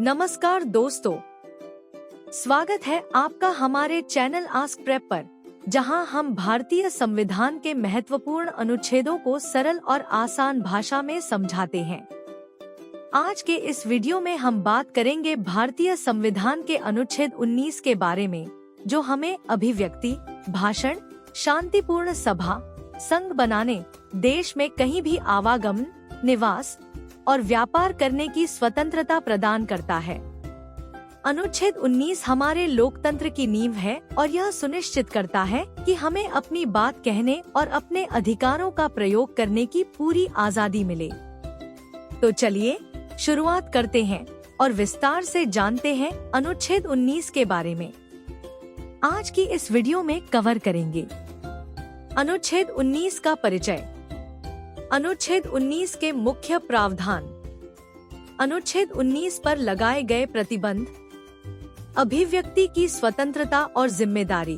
नमस्कार दोस्तों, स्वागत है आपका हमारे चैनल आस्क प्रेप पर, जहां हम भारतीय संविधान के महत्वपूर्ण अनुच्छेदों को सरल और आसान भाषा में समझाते हैं। आज के इस वीडियो में हम बात करेंगे भारतीय संविधान के अनुच्छेद 19 के बारे में, जो हमें अभिव्यक्ति, भाषण, शांतिपूर्ण सभा, संघ बनाने, देश में कहीं भी आवागमन, निवास और व्यापार करने की स्वतंत्रता प्रदान करता है। अनुच्छेद 19 हमारे लोकतंत्र की नींव है और यह सुनिश्चित करता है कि हमें अपनी बात कहने और अपने अधिकारों का प्रयोग करने की पूरी आजादी मिले। तो चलिए शुरुआत करते हैं और विस्तार से जानते हैं अनुच्छेद 19 के बारे में। आज की इस वीडियो में कवर करेंगे अनुच्छेद 19 का परिचय, अनुच्छेद 19 के मुख्य प्रावधान, अनुच्छेद 19 पर लगाए गए प्रतिबंध, अभिव्यक्ति की स्वतंत्रता और जिम्मेदारी,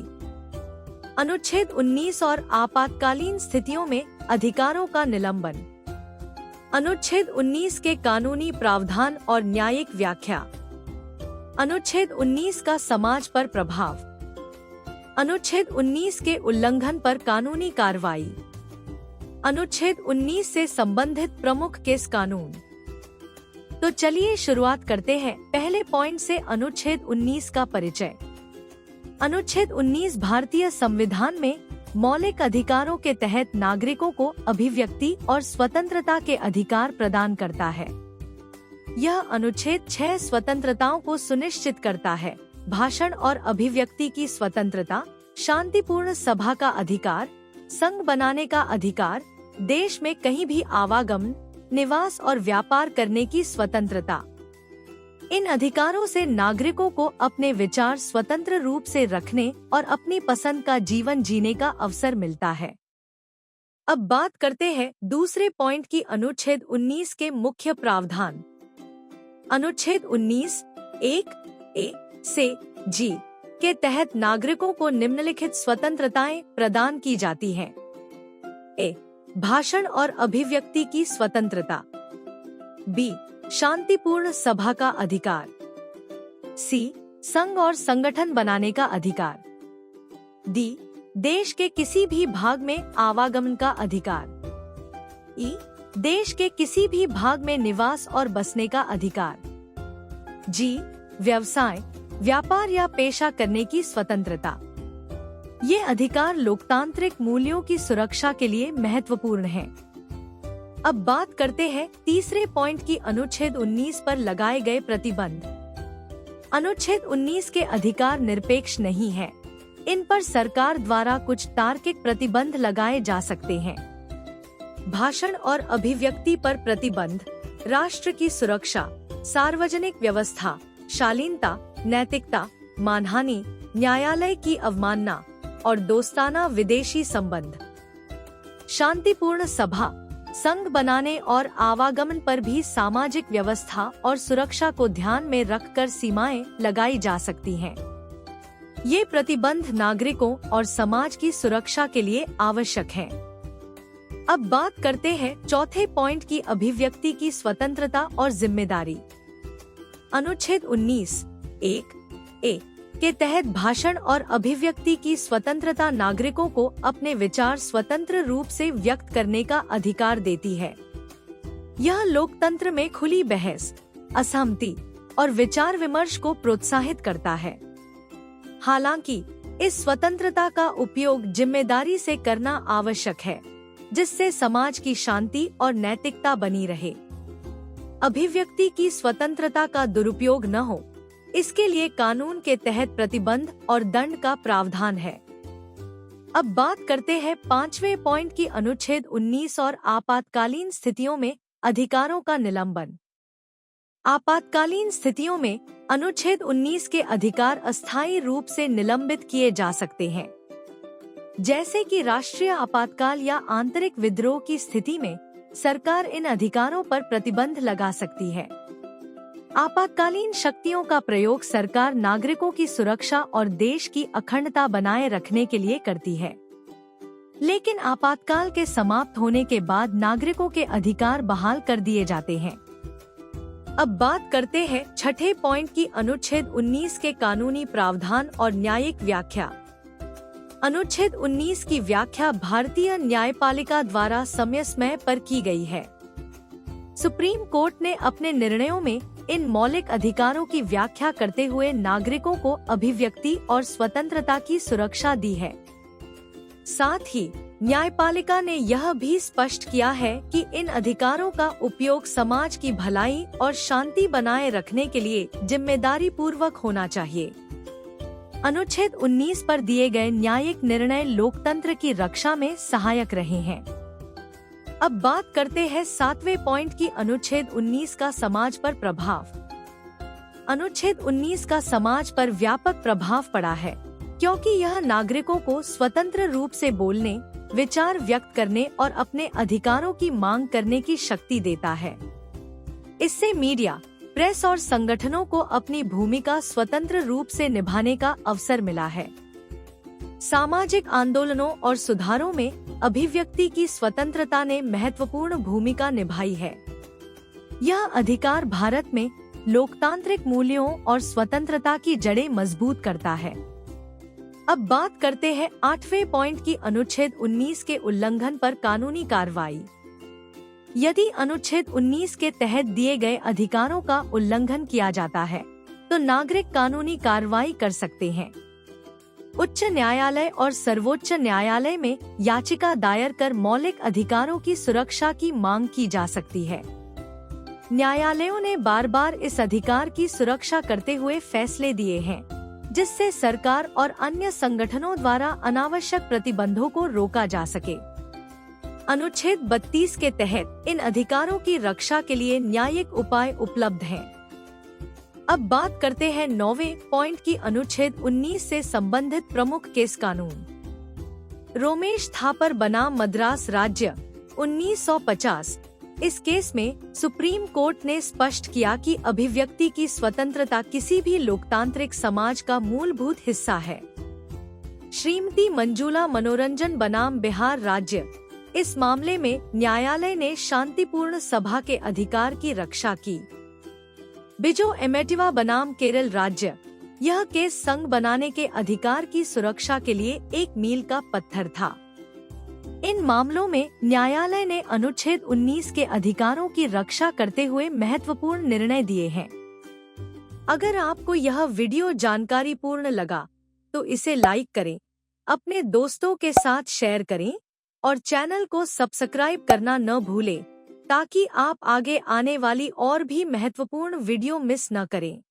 अनुच्छेद 19 और आपातकालीन स्थितियों में अधिकारों का निलंबन, अनुच्छेद 19 के कानूनी प्रावधान और न्यायिक व्याख्या, अनुच्छेद 19 का समाज पर प्रभाव, अनुच्छेद 19 के उल्लंघन पर कानूनी कार्रवाई, अनुच्छेद 19 से संबंधित प्रमुख केस कानून। तो चलिए शुरुआत करते हैं पहले पॉइंट से, अनुच्छेद 19 का परिचय। अनुच्छेद 19 भारतीय संविधान में मौलिक अधिकारों के तहत नागरिकों को अभिव्यक्ति और स्वतंत्रता के अधिकार प्रदान करता है। यह अनुच्छेद 6 स्वतंत्रताओं को सुनिश्चित करता है: भाषण और अभिव्यक्ति की स्वतंत्रता, शांतिपूर्ण सभा का अधिकार, संघ बनाने का अधिकार, देश में कहीं भी आवागमन, निवास और व्यापार करने की स्वतंत्रता। इन अधिकारों से नागरिकों को अपने विचार स्वतंत्र रूप से रखने और अपनी पसंद का जीवन जीने का अवसर मिलता है। अब बात करते हैं दूसरे पॉइंट की, अनुच्छेद 19 के मुख्य प्रावधान। अनुच्छेद 19 1 से जी के तहत नागरिकों को निम्नलिखित स्वतंत्रताएं प्रदान की जाती हैं: ए, भाषण और अभिव्यक्ति की स्वतंत्रता, बी, शांतिपूर्ण सभा का अधिकार, सी, संघ और संगठन बनाने का अधिकार, डी, देश के किसी भी भाग में आवागमन का अधिकार, ई, देश के किसी भी भाग में निवास और बसने का अधिकार, जी, व्यवसाय, व्यापार या पेशा करने की स्वतंत्रता। ये अधिकार लोकतांत्रिक मूल्यों की सुरक्षा के लिए महत्वपूर्ण हैं। अब बात करते हैं तीसरे पॉइंट की, अनुच्छेद 19 पर लगाए गए प्रतिबंध। अनुच्छेद 19 के अधिकार निरपेक्ष नहीं है। इन पर सरकार द्वारा कुछ तार्किक प्रतिबंध लगाए जा सकते हैं। भाषण और अभिव्यक्ति पर प्रतिबंध राष्ट्र की सुरक्षा, सार्वजनिक व्यवस्था, शालीनता, नैतिकता, मानहानि, न्यायालय की अवमानना और दोस्ताना विदेशी संबंध। शांतिपूर्ण सभा, संघ बनाने और आवागमन पर भी सामाजिक व्यवस्था और सुरक्षा को ध्यान में रखकर सीमाएं लगाई जा सकती हैं। ये प्रतिबंध नागरिकों और समाज की सुरक्षा के लिए आवश्यक हैं। अब बात करते हैं चौथे पॉइंट की, अभिव्यक्ति की स्वतंत्रता और जिम्मेदारी। अनुच्छेद 19 1 के तहत भाषण और अभिव्यक्ति की स्वतंत्रता नागरिकों को अपने विचार स्वतंत्र रूप से व्यक्त करने का अधिकार देती है। यह लोकतंत्र में खुली बहस, असहमति और विचार विमर्श को प्रोत्साहित करता है। हालांकि इस स्वतंत्रता का उपयोग जिम्मेदारी से करना आवश्यक है, जिससे समाज की शांति और नैतिकता बनी रहे। अभिव्यक्ति की स्वतंत्रता का दुरुपयोग न हो, इसके लिए कानून के तहत प्रतिबंध और दंड का प्रावधान है। अब बात करते हैं पांचवें पॉइंट की, अनुच्छेद 19 और आपातकालीन स्थितियों में अधिकारों का निलंबन। आपातकालीन स्थितियों में अनुच्छेद 19 के अधिकार अस्थायी रूप से निलंबित किए जा सकते हैं, जैसे कि राष्ट्रीय आपातकाल या आंतरिक विद्रोह की स्थिति में सरकार इन अधिकारों पर प्रतिबंध लगा सकती है। आपातकालीन शक्तियों का प्रयोग सरकार नागरिकों की सुरक्षा और देश की अखंडता बनाए रखने के लिए करती है। लेकिन आपातकाल के समाप्त होने के बाद नागरिकों के अधिकार बहाल कर दिए जाते हैं। अब बात करते हैं छठे पॉइंट की अनुच्छेद 19 के कानूनी प्रावधान और न्यायिक व्याख्या। अनुच्छेद 19 की व्याख्या भारतीय न्यायपालिका द्वारा समय समय पर की गई है। सुप्रीम कोर्ट ने अपने निर्णयों में इन मौलिक अधिकारों की व्याख्या करते हुए नागरिकों को अभिव्यक्ति और स्वतंत्रता की सुरक्षा दी है। साथ ही न्यायपालिका ने यह भी स्पष्ट किया है कि इन अधिकारों का उपयोग समाज की भलाई और शांति बनाए रखने के लिए जिम्मेदारी पूर्वक होना चाहिए। अनुच्छेद 19 पर दिए गए न्यायिक निर्णय लोकतंत्र की रक्षा में सहायक रहे हैं। अब बात करते हैं सातवें पॉइंट की अनुच्छेद 19 का समाज पर प्रभाव। अनुच्छेद 19 का समाज पर व्यापक प्रभाव पड़ा है, क्योंकि यह नागरिकों को स्वतंत्र रूप से बोलने, विचार व्यक्त करने और अपने अधिकारों की मांग करने की शक्ति देता है। इससे मीडिया, प्रेस और संगठनों को अपनी भूमिका स्वतंत्र रूप से निभाने का अवसर मिला है। सामाजिक आंदोलनों और सुधारों में अभिव्यक्ति की स्वतंत्रता ने महत्वपूर्ण भूमिका निभाई है। यह अधिकार भारत में लोकतांत्रिक मूल्यों और स्वतंत्रता की जड़ें मजबूत करता है। अब बात करते हैं आठवें पॉइंट की अनुच्छेद 19 के उल्लंघन पर कानूनी कार्रवाई। यदि अनुच्छेद 19 के तहत दिए गए अधिकारों का उल्लंघन किया जाता है, तो नागरिक कानूनी कार्रवाई कर सकते हैं। उच्च न्यायालय और सर्वोच्च न्यायालय में याचिका दायर कर मौलिक अधिकारों की सुरक्षा की मांग की जा सकती है। न्यायालयों ने बार बार इस अधिकार की सुरक्षा करते हुए फैसले दिए हैं, जिससे सरकार और अन्य संगठनों द्वारा अनावश्यक प्रतिबंधों को रोका जा सके। अनुच्छेद 32 के तहत इन अधिकारों की रक्षा के लिए न्यायिक उपाय उपलब्ध हैं। अब बात करते हैं 9वें पॉइंट की अनुच्छेद 19 से संबंधित प्रमुख केस कानून। रोमेश थापर बनाम मद्रास राज्य 1950। इस केस में सुप्रीम कोर्ट ने स्पष्ट किया कि अभिव्यक्ति की स्वतंत्रता किसी भी लोकतांत्रिक समाज का मूलभूत हिस्सा है। श्रीमती मंजूला मनोरंजन बनाम बिहार राज्य। इस मामले में न्यायालय ने शांतिपूर्ण सभा के अधिकार की रक्षा की। बिजो एमेटिवा बनाम केरल राज्य। यह केस संघ बनाने के अधिकार की सुरक्षा के लिए एक मील का पत्थर था। इन मामलों में न्यायालय ने अनुच्छेद 19 के अधिकारों की रक्षा करते हुए महत्वपूर्ण निर्णय दिए हैं। अगर आपको यह वीडियो जानकारीपूर्ण लगा, तो इसे लाइक करें, अपने दोस्तों के साथ शेयर करें और चैनल को सब्सक्राइब करना न भूलें, ताकि आप आगे आने वाली और भी महत्वपूर्ण वीडियो मिस न करें।